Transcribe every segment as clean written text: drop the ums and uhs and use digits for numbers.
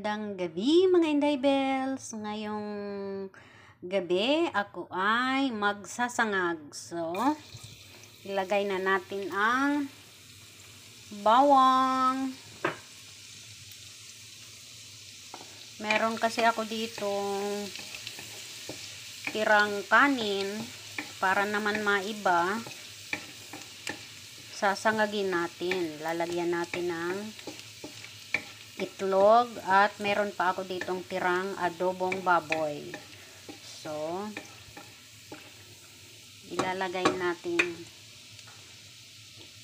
Magandang gabi mga Inday Bells. Ngayong gabi ako ay magsasangag. So, ilagay na natin ang bawang. Meron kasi ako ditong tirang kanin para naman maiba. Sasangagin natin. Lalagyan natin ng itlog at meron pa ako ditong tirang adobong baboy. So, ilalagay natin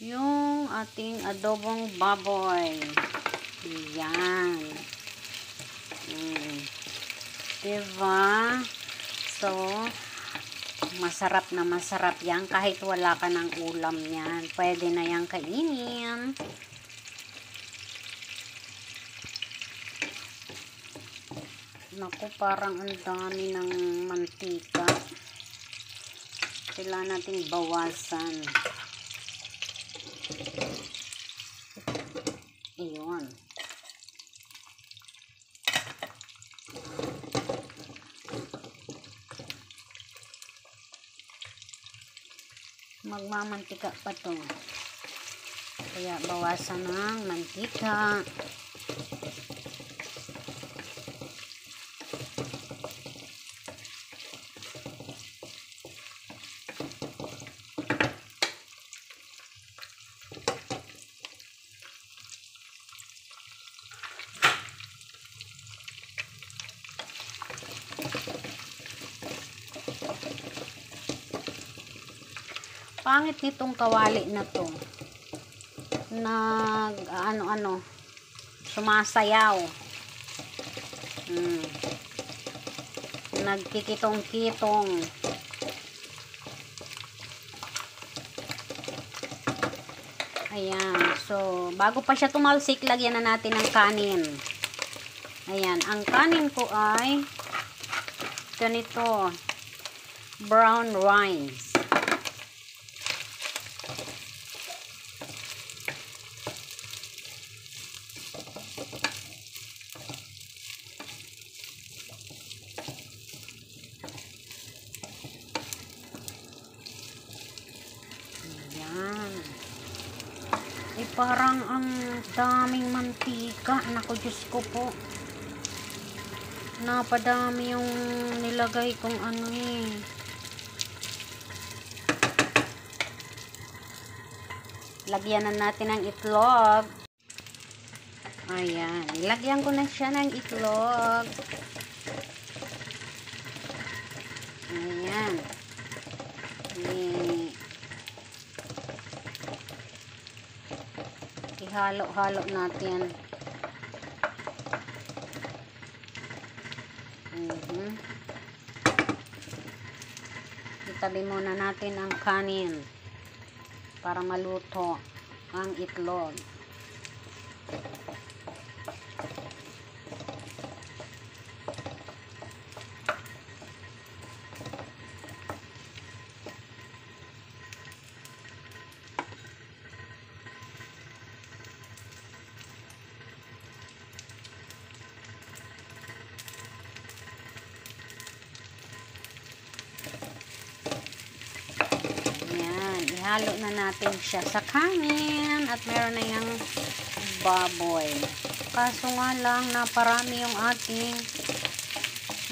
yung ating adobong baboy. Yan. Diba? So, masarap na masarap yan kahit wala ka ng ulam yan. Pwede na yan kainin. Naku, parang ang dami ng mantika. Kailangan nating bawasan. Iyon. Magmamantika pa to. Kaya bawasan ng mantika. Pangit nitong kawali na to. Ano-ano, sumasayaw. Nagkikitong-kitong. Ayan. So, bago pa siya tumalsik, lagyan na natin ng kanin. Ayan. Ang kanin ko ay ganito. Brown rice. Parang ang daming mantika. Naku, Diyos ko po. Napadami yung nilagay kong ano eh. Lagyan na natin ng itlog. Ayan. Ilagyan ko na siya ng itlog. Ayan. Ihalo-halo natin. Itabi muna natin ang kanin para maluto ang itlog. Ihalo na natin siya sa kanin at meron na yung baboy. Kaso nga lang naparami yung ating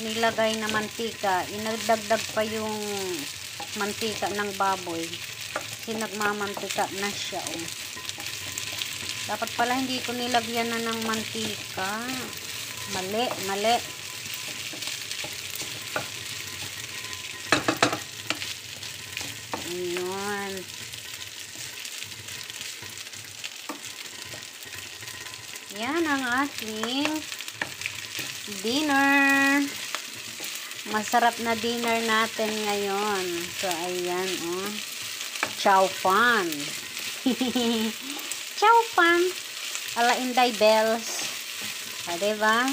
nilagay na mantika. Inagdagdag pa yung mantika ng baboy. Nagmamantika na siya. Oh. Dapat pala hindi ko nilagyan na ng mantika. Mali, mali. Ayan. Yan ang ating dinner. Masarap na dinner natin ngayon. So, ayan, oh. Chow fan. Chow fan. Ala Inday Bells. O, diba?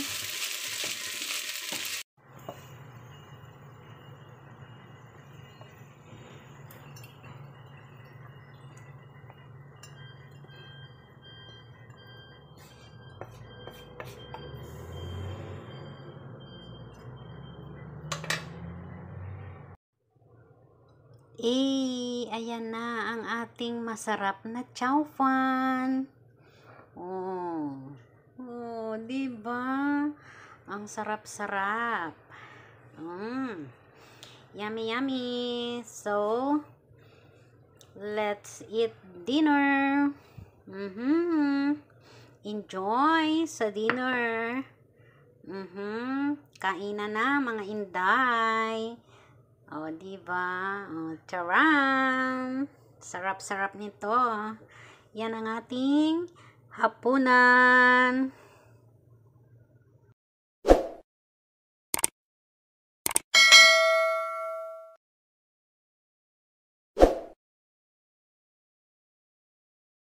Ayan na ang ating masarap na chow fan. Diba? Ang sarap-sarap. Yummy, yummy. So, let's eat dinner. Enjoy sa dinner. Kainan na mga inday. Diba? Charan! Sarap-sarap nito. Yan ang ating hapunan.